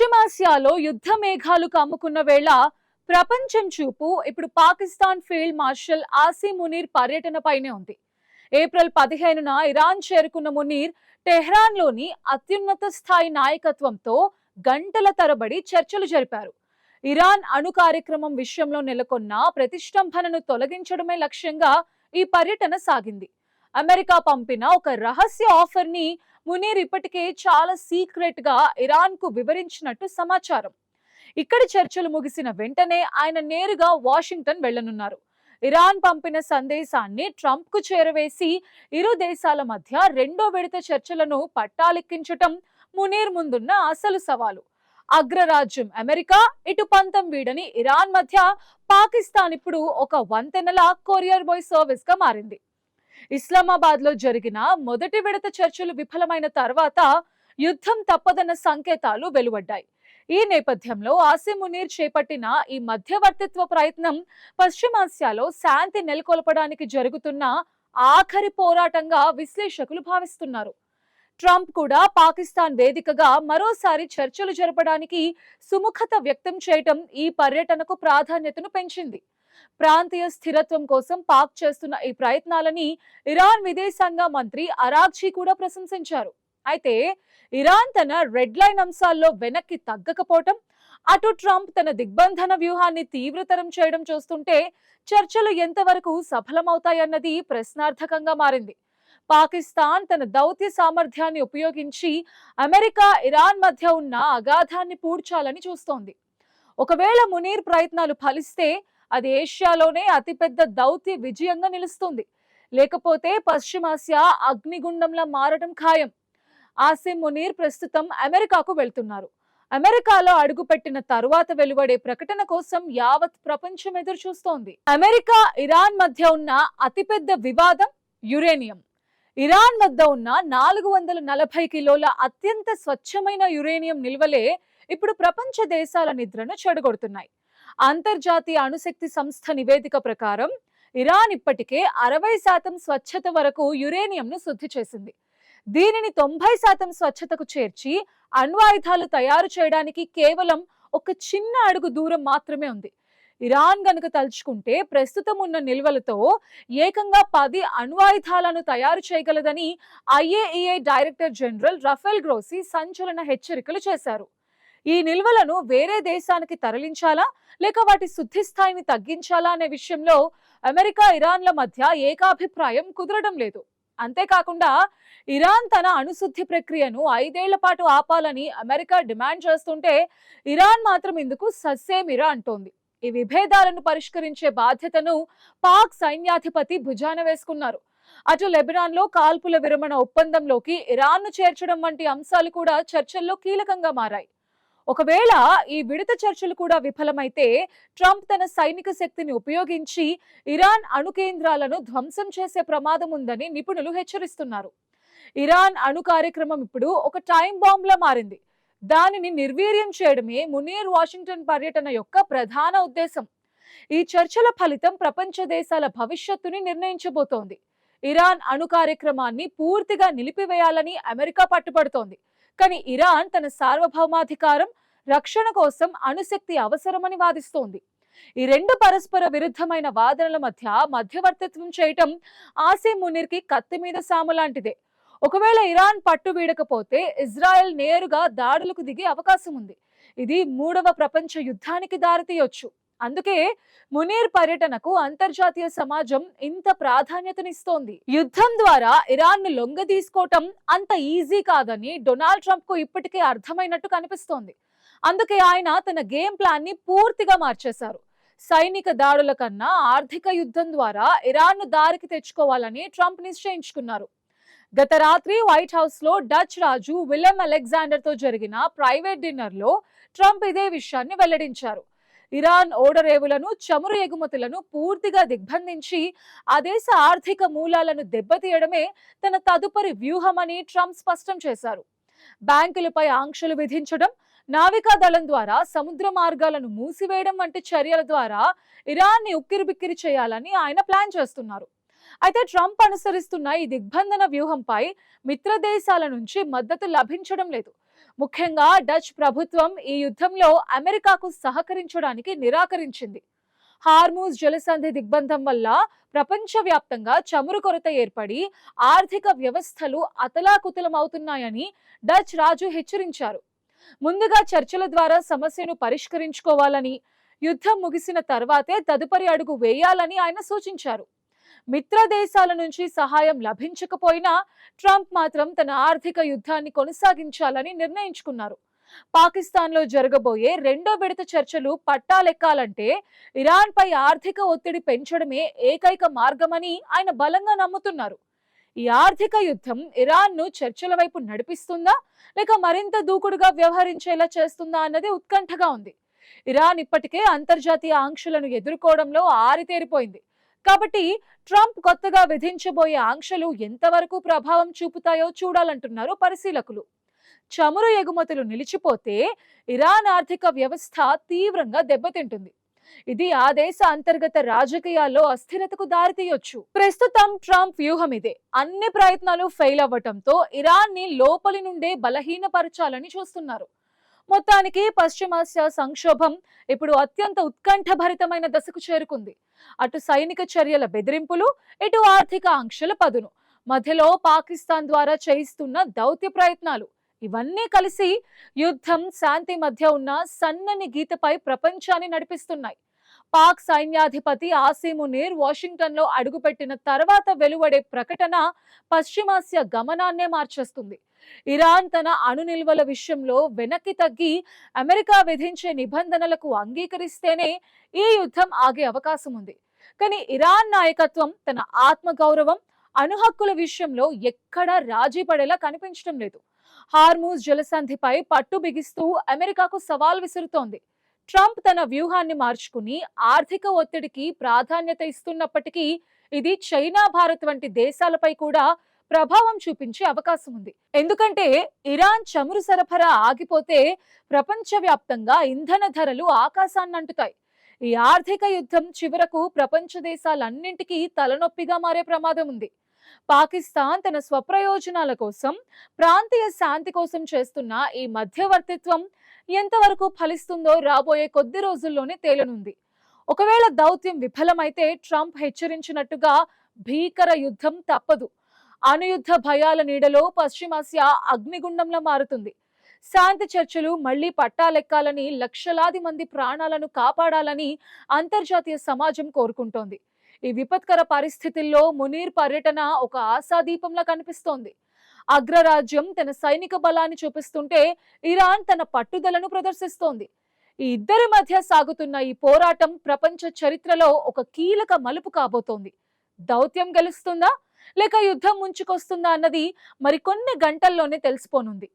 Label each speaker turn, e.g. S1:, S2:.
S1: పశ్చిమాసియాలో యుద్ధ మేఘాలు కమ్ముకున్న వేళ ప్రపంచం చూపు ఇప్పుడు పాకిస్తాన్ ఫీల్డ్ మార్షల్ ఆసిమ్ మునీర్ పర్యటనపైనే ఉంది. ఏప్రిల్ 15న ఇరాన్ చేరుకున్న మునీర్ టెహ్రాన్లోని అత్యున్నత స్థాయి నాయకత్వంతో గంటల తరబడి చర్చలు జరిపారు. ఇరాన్ అణు కార్యక్రమం విషయంలో నెలకొన్న ప్రతిష్టంభనను తొలగించడమే లక్ష్యంగా ఈ పర్యటన సాగింది. అమెరికా పంపిన ఒక రహస్య ఆఫర్ ని మునీర్ ఇప్పటికే చాలా సీక్రెట్ గా ఇరాన్ కు వివరించినట్టు సమాచారం. ఇక్కడి చర్చలు ముగిసిన వెంటనే ఆయన నేరుగా వాషింగ్టన్ వెళ్లనున్నారు. ఇరాన్ పంపిన సందేశాన్ని ట్రంప్ కు చేరవేసి ఇరు దేశాల మధ్య రెండో విడత చర్చలను పట్టాలెక్కించటం మునీర్ ముందున్న అసలు సవాలు. అగ్రరాజ్యం అమెరికా, ఇటు పంతం వీడని ఇరాన్ మధ్య పాకిస్తాన్ ఇప్పుడు ఒక వంతెనల కొరియర్ బాయ్ సర్వీస్ గా మారింది. ఇస్లామాబాద్ లో జరిగిన మొదటి విడత చర్చలు విఫలమైన తర్వాత యుద్ధం తప్పదన్న సంకేతాలు వెలువడ్డాయి. ఈ నేపథ్యంలో ఆసిమ్ మునీర్ చేపట్టిన ఈ మధ్యవర్తిత్వ ప్రయత్నం పశ్చిమాసియాలో శాంతి నెలకొల్పడానికి జరుగుతున్న ఆఖరి పోరాటంగా విశ్లేషకులు భావిస్తున్నారు. ట్రంప్ కూడా పాకిస్తాన్ వేదికగా మరోసారి చర్చలు జరపడానికి సుముఖత వ్యక్తం చేయటం ఈ పర్యటనకు ప్రాధాన్యతను పెంచింది. ప్రాంతీయ స్థిరత్వం కోసం పాక్ చేస్తున్న ఈ ప్రయత్నాలని ఇరాన్ విదేశాంగ మంత్రి అరాగ్చి కూడా ప్రశంసించారు. అయితే ఇరాన్ తన రెడ్ లైన్ అంశాల్లో వెనక్కి తగ్గకపోవటం, అటు ట్రంప్ తన దిగ్బంధన వ్యూహాన్ని తీవ్రతరం చేయడం చూస్తుంటే చర్చలు ఎంతవరకు సఫలమవుతాయన్నది ప్రశ్నార్థకంగా మారింది. పాకిస్తాన్ తన దౌత్య సామర్థ్యాన్ని ఉపయోగించి అమెరికా, ఇరాన్ మధ్య ఉన్న అగాధాన్ని పూడ్చాలని చూస్తోంది. ఒకవేళ మునీర్ ప్రయత్నాలు ఫలిస్తే అది ఏషియాలోనే అతిపెద్ద దౌత్య విజయంగా నిలుస్తుంది. లేకపోతే పశ్చిమాసియా అగ్నిగుండంలా మారడం ఖాయం. ఆసిమ్ మునీర్ ప్రస్తుతం అమెరికాకు వెళ్తున్నారు. అమెరికాలో అడుగుపెట్టిన తరువాత వెలువడే ప్రకటన కోసం యావత్ ప్రపంచం ఎదురు చూస్తోంది. అమెరికా, ఇరాన్ మధ్య ఉన్న అతిపెద్ద వివాదం యురేనియం. ఇరాన్ వద్ద ఉన్న 440 కిలోల అత్యంత స్వచ్ఛమైన యురేనియం నిల్వలే ఇప్పుడు ప్రపంచ దేశాల నిద్రను చెడగొడుతున్నాయి. అంతర్జాతీయ అణుశక్తి సంస్థ నివేదిక ప్రకారం ఇరాన్ ఇప్పటికే 60% స్వచ్ఛత వరకు యురేనియంను శుద్ధి చేసింది. దీనిని 90% స్వచ్ఛతకు చేర్చి అణ్వాయుధాలు తయారు చేయడానికి కేవలం ఒక చిన్న అడుగు దూరం మాత్రమే ఉంది. ఇరాన్ గనుక తలుచుకుంటే ప్రస్తుతం ఉన్న నిల్వలతో ఏకంగా 10 అణ్వాయుధాలను తయారు చేయగలదని IAEA డైరెక్టర్ జనరల్ రఫేల్ గ్రోసీ సంచలన హెచ్చరికలు చేశారు. ఈ నిల్వలను వేరే దేశానికి తరలించాలా లేక వాటి శుద్ధి స్థాయిని తగ్గించాలా అనే విషయంలో అమెరికా, ఇరాన్ల మధ్య ఏకాభిప్రాయం కుదరడం లేదు. అంతేకాకుండా ఇరాన్ తన అణుశుద్ధి ప్రక్రియను 5 ఏళ్ల పాటు ఆపాలని అమెరికా డిమాండ్ చేస్తుంటే ఇరాన్ మాత్రం ఇందుకు సస్సేమిరా అంటోంది. ఈ విభేదాలను పరిష్కరించే బాధ్యతను పాక్ సైన్యాధిపతి భుజాన వేసుకున్నారు. అటు లెబనాన్ లో కాల్పుల విరమణ ఒప్పందంలోకి ఇరాన్ను చేర్చడం వంటి అంశాలు కూడా చర్చల్లో కీలకంగా మారాయి. ఒకవేళ ఈ విడత చర్చలు కూడా విఫలమైతే ట్రంప్ తన సైనిక శక్తిని ఉపయోగించి ఇరాన్ అణు కేంద్రాలను ధ్వంసం చేసే ప్రమాదం ఉందని నిపుణులు హెచ్చరిస్తున్నారు. ఇరాన్ అణు కార్యక్రమం ఇప్పుడు ఒక టైం బాంబ్లా మారింది. దానిని నిర్వీర్యం చేయడమే మునీర్ వాషింగ్టన్ పర్యటన యొక్క ప్రధాన ఉద్దేశం. ఈ చర్చల ఫలితం ప్రపంచ దేశాల భవిష్యత్తుని నిర్ణయించబోతోంది. ఇరాన్ అణు కార్యక్రమాన్ని పూర్తిగా నిలిపివేయాలని అమెరికా పట్టుబడుతోంది. కానీ ఇరాన్ తన సార్వభౌమాధికారం, రక్షణ కోసం అణుశక్తి అవసరమని వాదిస్తోంది. ఈ రెండు పరస్పర విరుద్ధమైన వాదనల మధ్య మధ్యవర్తిత్వం చేయటం ఆసిమ్ మునీర్ కి కత్తి మీద సాము లాంటిదే. ఒకవేళ ఇరాన్ పట్టు వీడకపోతే ఇజ్రాయెల్ నేరుగా దాడులకు దిగే అవకాశం ఉంది. ఇది 3వ ప్రపంచ యుద్ధానికి దారితీయొచ్చు. అందుకే మునీర్ పర్యటనకు అంతర్జాతీయ సమాజం ఇంత ప్రాధాన్యతనిస్తోంది. యుద్ధం ద్వారా ఇరాన్ ను లొంగదీసుకోవటం అంత ఈజీ కాదని డొనాల్డ్ ట్రంప్ కు ఇప్పటికే అర్థమైనట్టు కనిపిస్తోంది. అందుకే ఆయన తన గేమ్ ప్లాన్ ని పూర్తిగా మార్చేశారు. సైనిక దాడుల కన్నా ఆర్థిక యుద్ధం ద్వారా ఇరాన్ ను దారికి తెచ్చుకోవాలని ట్రంప్ నిశ్చయించుకున్నారు. గత రాత్రి వైట్ హౌస్ లో డచ్ రాజు విలెమ్ అలెగ్జాండర్ తో జరిగిన ప్రైవేట్ డిన్నర్ లో ట్రంప్ ఇదే విషయాన్ని వెల్లడించారు. ఇరాన్ ఓడరేవులను, చమురు ఎగుమతులను పూర్తిగా దిగ్బంధించి ఆ దేశ ఆర్థిక మూలాలను దెబ్బతీయడమే తన తదుపరి వ్యూహమని ట్రంప్ స్పష్టం చేశారు. బ్యాంకులపై ఆంక్షలు విధించడం, నావికా దళం ద్వారా సముద్ర మార్గాలను మూసివేయడం వంటి చర్యల ద్వారా ఇరాన్ ని ఉక్కిరిబిక్కిరి చేయాలని ఆయన ప్లాన్ చేస్తున్నారు. అయితే ట్రంప్ అనుసరిస్తున్న ఈ దిగ్బంధన వ్యూహంపై మిత్ర దేశాల నుంచి మద్దతు లభించడం లేదు. ముఖ్యంగా డచ్ ప్రభుత్వం ఈ యుద్ధంలో అమెరికాకు సహకరించడానికి నిరాకరించింది. హార్మూజ్ జలసంధి దిగ్బంధం వల్ల ప్రపంచవ్యాప్తంగా చమురు కొరత ఏర్పడి ఆర్థిక వ్యవస్థలు అతలాకుతలమవుతున్నాయని డచ్ రాజు హెచ్చరించారు. ముందుగా చర్చల ద్వారా సమస్యను పరిష్కరించుకోవాలని, యుద్ధం ముగిసిన తర్వాతే తదుపరి అడుగు వేయాలని ఆయన సూచించారు. మిత్ర దేశాల నుంచి సహాయం లభించకపోయినా ట్రంప్ మాత్రం తన ఆర్థిక యుద్ధాన్ని కొనసాగించాలని నిర్ణయించుకున్నారు. పాకిస్తాన్లో జరగబోయే రెండో విడత చర్చలు పట్టాలెక్కాలంటే ఇరాన్ పై ఆర్థిక ఒత్తిడి పెంచడమే ఏకైక మార్గమని ఆయన బలంగా నమ్ముతున్నారు. ఈ ఆర్థిక యుద్ధం ఇరాన్ను చర్చల వైపు నడిపిస్తుందా, లేక మరింత దూకుడుగా వ్యవహరించేలా చేస్తుందా అన్నది ఉత్కంఠగా ఉంది. ఇరాన్ ఇప్పటికే అంతర్జాతీయ ఆంక్షలను ఎదుర్కోవడంలో ఆరితేరిపోయింది. కాబట్టి ట్రంప్ కొత్తగా విధించబోయే ఆంక్షలు ఎంతవరకు ప్రభావం చూపుతాయో చూడాలంటున్నారు పరిశీలకులు. చమురు ఎగుమతులు నిలిచిపోతే ఇరాన్ ఆర్థిక వ్యవస్థ తీవ్రంగా దెబ్బతింటుంది. ఇది ఆ దేశ అంతర్గత రాజకీయాల్లో అస్థిరతకు దారితీయొచ్చు. ప్రస్తుతం ట్రంప్ వ్యూహం ఇదే. అన్ని ప్రయత్నాలు ఫెయిల్ అవ్వటంతో ఇరాన్ ని లోపలి నుండే బలహీనపరచాలని చూస్తున్నారు. మొత్తానికి పశ్చిమాసియా సంక్షోభం ఇప్పుడు అత్యంత ఉత్కంఠభరితమైన దశకు చేరుకుంది. అటు సైనిక చర్యల బెదిరింపులు, ఇటు ఆర్థిక ఆంక్షల పదును, మధ్యలో పాకిస్తాన్ ద్వారా చేయిస్తున్న దౌత్య ప్రయత్నాలు, ఇవన్నీ కలిసి యుద్ధం, శాంతి మధ్య ఉన్న సన్నని గీతపై ప్రపంచాన్ని నడిపిస్తున్నాయి. పాక్ సైన్యాధిపతి ఆసిమ్ మునీర్ వాషింగ్టన్ లో అడుగుపెట్టిన తర్వాత వెలువడే ప్రకటన పశ్చిమాసియా గమనాన్నే మార్చేస్తుంది. ఇరాన్ తన అణు నిల్వల విషయంలో వెనక్కి తగ్గి అమెరికా విధించే నిబంధనలకు అంగీకరిస్తేనే ఈ యుద్ధం ఆగే అవకాశం ఉంది. కానీ ఇరాన్ నాయకత్వం తన ఆత్మగౌరవం, అణు హక్కుల విషయంలో ఎక్కడా రాజీ పడేలా కనిపించడం లేదు. హార్మూజ్ జలసంధిపై పట్టు బిగిస్తూ అమెరికాకు సవాల్ విసురుతోంది. ట్రంప్ తన వ్యూహాన్ని మార్చుకుని ఆర్థిక ఒత్తిడికి ప్రాధాన్యత ఇస్తున్నప్పటికీ ఇది చైనా, భారత్ వంటి దేశాలపై కూడా ప్రభావం చూపించే అవకాశం ఉంది. ఎందుకంటే ఇరాన్ చమురు సరఫరా ఆగిపోతే ప్రపంచవ్యాప్తంగా ఇంధన ధరలు ఆకాశాన్నంటుతాయి. ఈ ఆర్థిక యుద్ధం చివరకు ప్రపంచ దేశాలన్నింటికీ తలనొప్పిగా మారే ప్రమాదం ఉంది. పాకిస్తాన్ తన స్వప్రయోజనాల కోసం, ప్రాంతీయ శాంతి కోసం చేస్తున్న ఈ మధ్యవర్తిత్వం ఎంతవరకు ఫలిస్తుందో రాబోయే కొద్ది రోజుల్లోనే తేలనుంది. ఒకవేళ దౌత్యం విఫలమైతే ట్రంప్ హెచ్చరించినట్టుగా భీకర యుద్ధం తప్పదు. అణుయుద్ధ భయాల నీడలో పశ్చిమాసియా అగ్నిగుండంలా మారుతుంది. శాంతి చర్చలు మళ్లీ పట్టాలెక్కాలని, లక్షలాది మంది ప్రాణాలను కాపాడాలని అంతర్జాతీయ సమాజం కోరుకుంటోంది. ఈ విపత్కర పరిస్థితుల్లో మునీర్ పర్యటన ఒక ఆశాదీపంలా కనిపిస్తోంది. అగ్రరాజ్యం తన సైనిక బలాన్ని చూపిస్తుంటే ఇరాన్ తన పట్టుదలను ప్రదర్శిస్తోంది. ఈ ఇద్దరి మధ్య సాగుతున్న ఈ పోరాటం ప్రపంచ చరిత్రలో ఒక కీలక మలుపు కాబోతోంది. దౌత్యం గెలుస్తుందా, లేక యుద్ధం ముంచుకొస్తుందా అన్నది మరికొన్ని గంటల్లోనే తెలిసిపోనుంది.